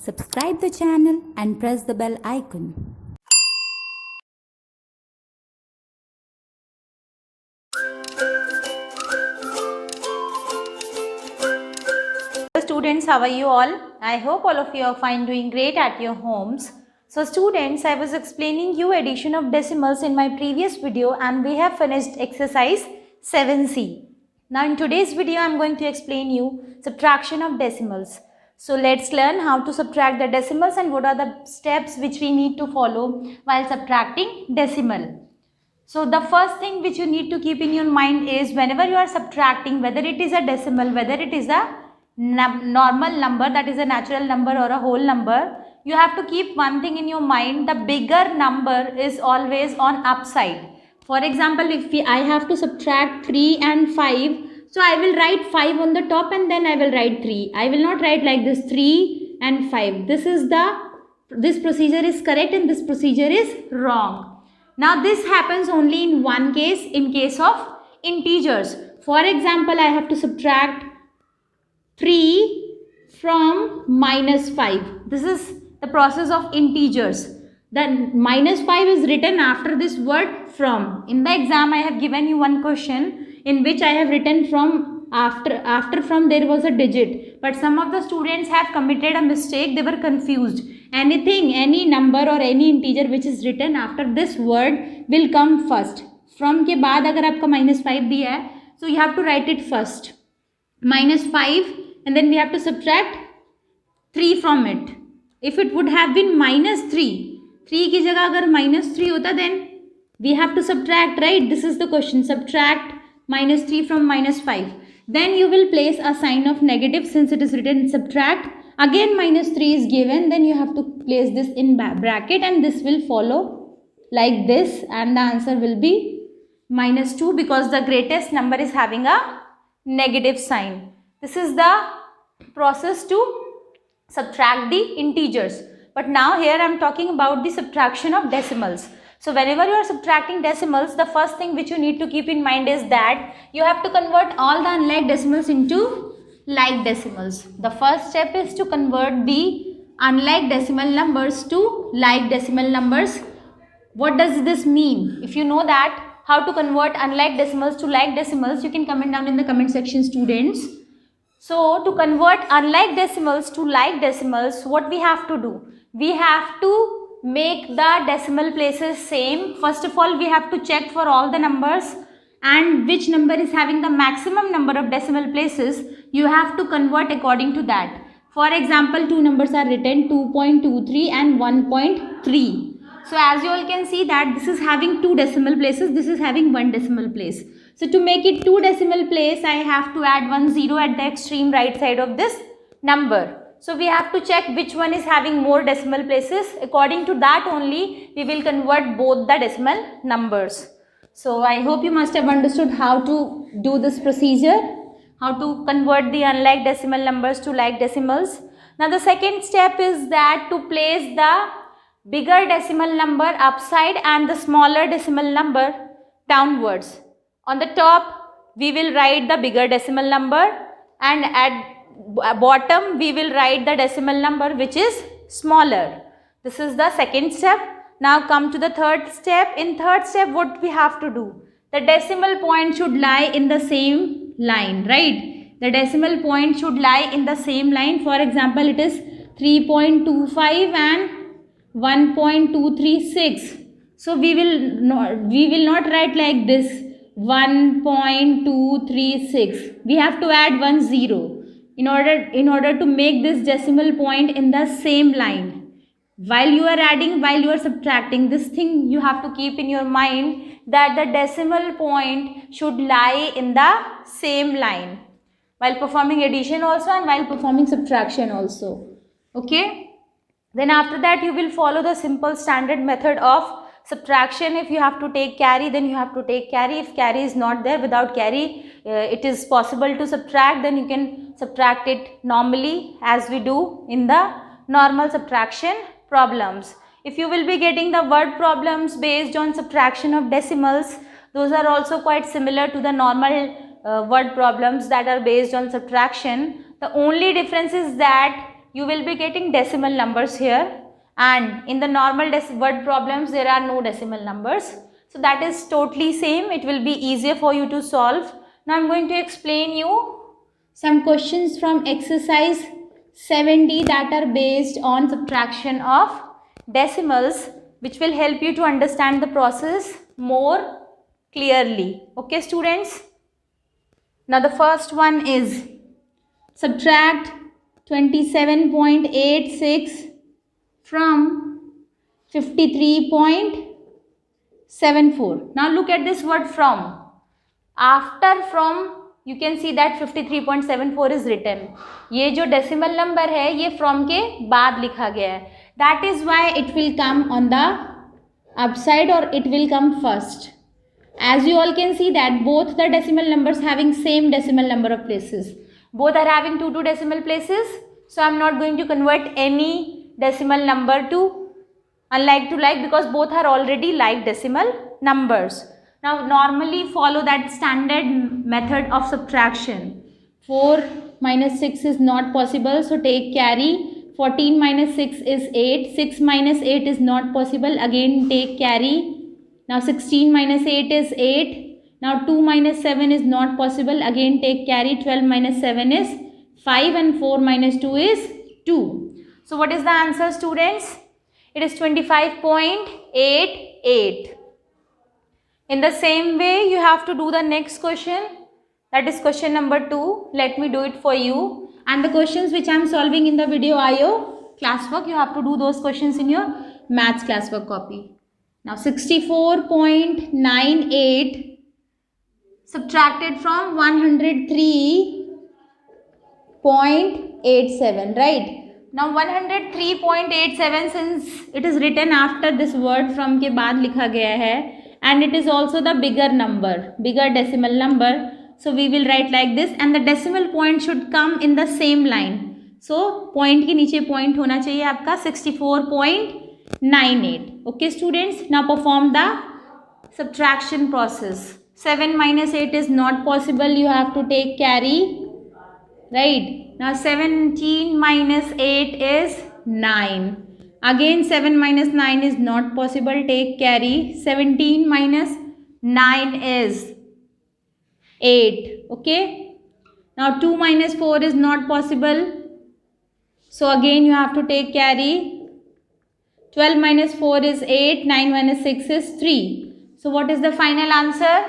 Subscribe the channel and press the bell icon. Students, how are you all? I hope all of you are fine, doing great at your homes. So students, I was explaining you addition of decimals in my previous video and we have finished exercise 7C. Now in today's video I am going to explain you subtraction of decimals. So let's learn how to subtract the decimals and what are the steps which we need to follow while subtracting decimal. So the first thing which you need to keep in your mind is whenever you are subtracting, whether it is a decimal, whether it is a normal number, that is a natural number or a whole number, you have to keep one thing in your mind: the bigger number is always on upside. For example, if I have to subtract 3 and 5, so I will write 5 on the top and then I will write 3. I will not write like this 3 and 5. This procedure is correct and this procedure is wrong. Now this happens only in one case, in case of integers. For example, I have to subtract 3 from minus 5. This is the process of integers. The minus 5 is written after this word from. In the exam, I have given you one question in which I have written from after from there was a digit. But some of the students have committed a mistake. They were confused. Any number or any integer which is written after this word will come first. From के बाद अगर आपका minus 5 दिया है, so you have to write it first. Minus 5 and then we have to subtract 3 from it. If it would have been minus 3 की जगह अगर minus 3 होता, then we have to subtract, right? This is the question. Subtract minus 3 from minus 5. Then you will place a sign of negative since it is written subtract. Again minus 3 is given, then you have to place this in bracket and this will follow like this and the answer will be minus 2 because the greatest number is having a negative sign. This is the process to subtract the integers. But now here I am talking about the subtraction of decimals. So whenever you are subtracting decimals, the first thing which you need to keep in mind is that you have to convert all the unlike decimals into like decimals. The first step is to convert the unlike decimal numbers to like decimal numbers. What does this mean? If you know that how to convert unlike decimals to like decimals, you can comment down in the comment section, students. So to convert unlike decimals to like decimals, what we have to do? We have to make the decimal places same. First of all, we have to check for all the numbers and which number is having the maximum number of decimal places. You have to convert according to that. For example, two numbers are written 2.23 and 1.3. So as you all can see that this is having two decimal places, this is having one decimal place. So to make it two decimal place, I have to add 1 0 at the extreme right side of this number. So we have to check which one is having more decimal places. According to that only we will convert both the decimal numbers. So I hope you must have understood how to do this procedure, how to convert the unlike decimal numbers to like decimals. Now the second step is that to place the bigger decimal number upside and the smaller decimal number downwards. On the top we will write the bigger decimal number and at bottom we will write the decimal number which is smaller. This is the second step. Now come to the third step. In third step, what we have to do? The decimal point should lie in the same line, right? The decimal point should lie in the same line. For example, it is 3.25 and 1.236. So we will not write like this 1.236. We have to add 1 0 in order to make this decimal point in the same line. While you are adding, while you are subtracting, this thing you have to keep in your mind that the decimal point should lie in the same line while performing addition also and while performing subtraction also. Okay. Then after that you will follow the simple standard method of subtraction. If you have to take carry, then you have to take carry. If carry is not there, without carry it is possible to subtract, then you can subtract it normally as we do in the normal subtraction problems. If you will be getting the word problems based on subtraction of decimals, those are also quite similar to the normal word problems that are based on subtraction. The only difference is that you will be getting decimal numbers here, and in the normal word problems there are no decimal numbers. So that is totally same. It will be easier for you to solve. Now I am going to explain you some questions from exercise 7D that are based on subtraction of decimals, which will help you to understand the process more clearly. Okay students? Now the first one is subtract 27.86 from 53.74. Now look at this word from. After from you can see that 53.74 is written. ये जो decimal number है ये from के बाद लिखा गया है. That is why it will come on the upside or it will come first. As you all can see that both the decimal numbers having same decimal number of places. Both are having two decimal places. So I am not going to convert any decimal number to unlike to like because both are already like decimal numbers. Now normally follow that standard method of subtraction. 4 minus 6 is not possible, so take carry. 14 minus 6 is 8. 6 minus 8 is not possible, again take carry. Now 16 minus 8 is 8. Now 2 minus 7 is not possible, again take carry. 12 minus 7 is 5 and 4 minus 2 is 2. So what is the answer students? It is 25.88. In the same way you have to do the next question, that is question number 2. Let me do it for you. And the questions which I am solving in the video IO classwork, you have to do those questions in your maths classwork copy. Now 64.98 subtracted from 103.87, right? Now 103.87 since it is written after this word from के बाद लिखा गया है and it is also the bigger number, bigger decimal number. So we will write like this and the decimal point should come in the same line. So point के नीचे point होना चाहिए आपका 64.98. Okay students, now perform the subtraction process. 7 minus 8 is not possible, you have to take carry, right? Now 17 minus 8 is 9. Again 7 minus 9 is not possible, take carry. 17 minus 9 is 8. Okay. Now 2 minus 4 is not possible. So again you have to take carry. 12 minus 4 is 8. 9 minus 6 is 3. So what is the final answer?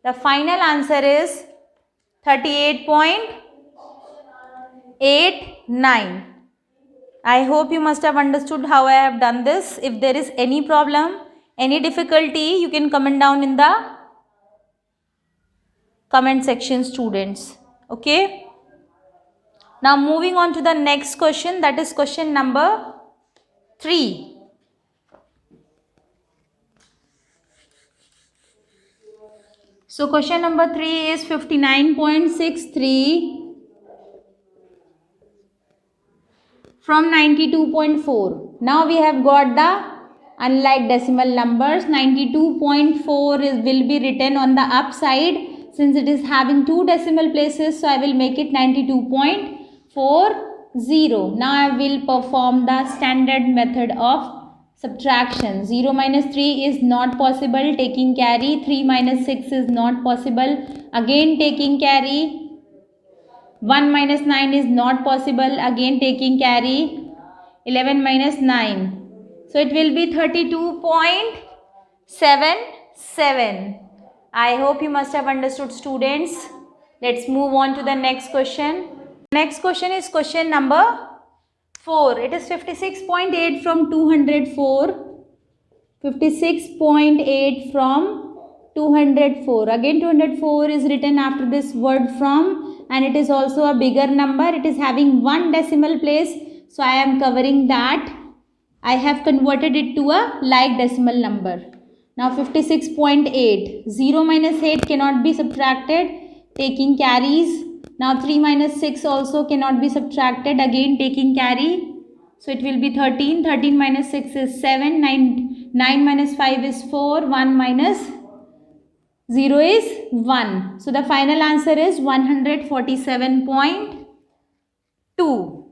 The final answer is 38.89. I hope you must have understood how I have done this. If there is any problem, any difficulty, you can comment down in the comment section students. Okay. Now moving on to the next question, that is question number 3. So question number 3 is 59.63 from 92.4. Now we have got the unlike decimal numbers. 92.4 will be written on the upside since it is having two decimal places. So I will make it 92.40. Now I will perform the standard method of subtraction. 0 minus 3 is not possible, taking carry. 3 minus 6 is not possible, again taking carry. 1 minus 9 is not possible, again taking carry. 11 minus 9. So it will be 32.77. I hope you must have understood students. Let's move on to the next question. Next question is question number 4. It is 56.8 from 204. 56.8 from 204. Again 204 is written after this word from and it is also a bigger number. It is having one decimal place. So I am covering that. I have converted it to a like decimal number. Now 56.8. 0 minus 8 cannot be subtracted, taking carries. Now 3 minus 6 also cannot be subtracted, again taking carry. So it will be 13. 13 minus 6 is 7. 9 minus 5 is 4. 1 minus 0 is 1. So the final answer is 147.2.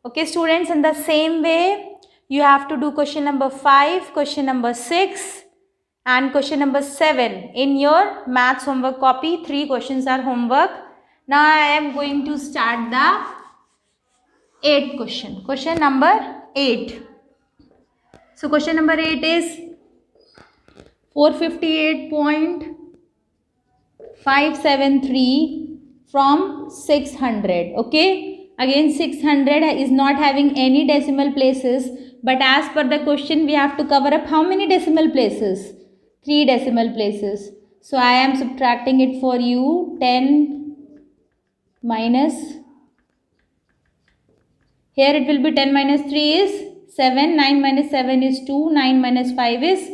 Okay, students, in the same way, you have to do question number 5, question number 6 and question number 7 in your maths homework copy. 3 questions are homework. Now I am going to start the 8th question. Question number 8. So question number 8 is 458.573 from 600. Okay. Again 600 is not having any decimal places, but as per the question we have to cover up how many decimal places? 3 decimal places. So I am subtracting it for you. 10 minus, here it will be 10 minus 3 is 7, 9 minus 7 is 2, 9 minus 5 is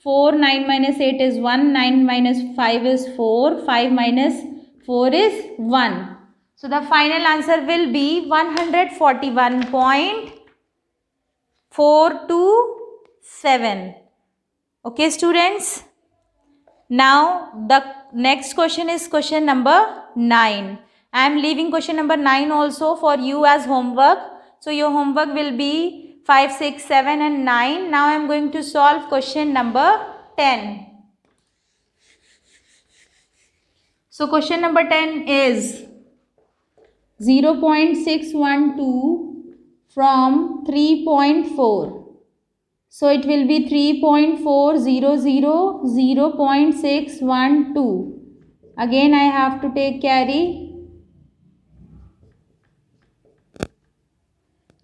4, 9 minus 8 is 1, 9 minus 5 is 4, 5 minus 4 is 1. So the final answer will be 141.427. Okay, students. Now the next question is question number 9. I am leaving question number 9 also for you as homework. So your homework will be 5, 6, 7 and 9. Now I am going to solve question number 10. So question number 10 is 0.612 from 3.4. So it will be 3.400, 0.612. Again I have to take carry.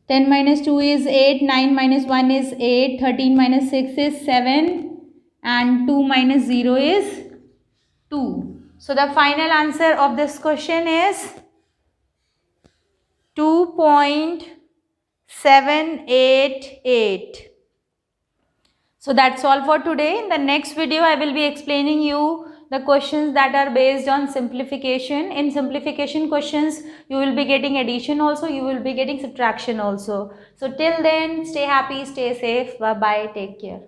10 minus 2 is 8, 9 minus 1 is 8, 13 minus 6 is 7 and 2 minus 0 is 2. So the final answer of this question is 2.788. So that's all for today. In the next video, I will be explaining you the questions that are based on simplification. In simplification questions, you will be getting addition also, you will be getting subtraction also. So till then, stay happy, stay safe. Bye-bye. Take care.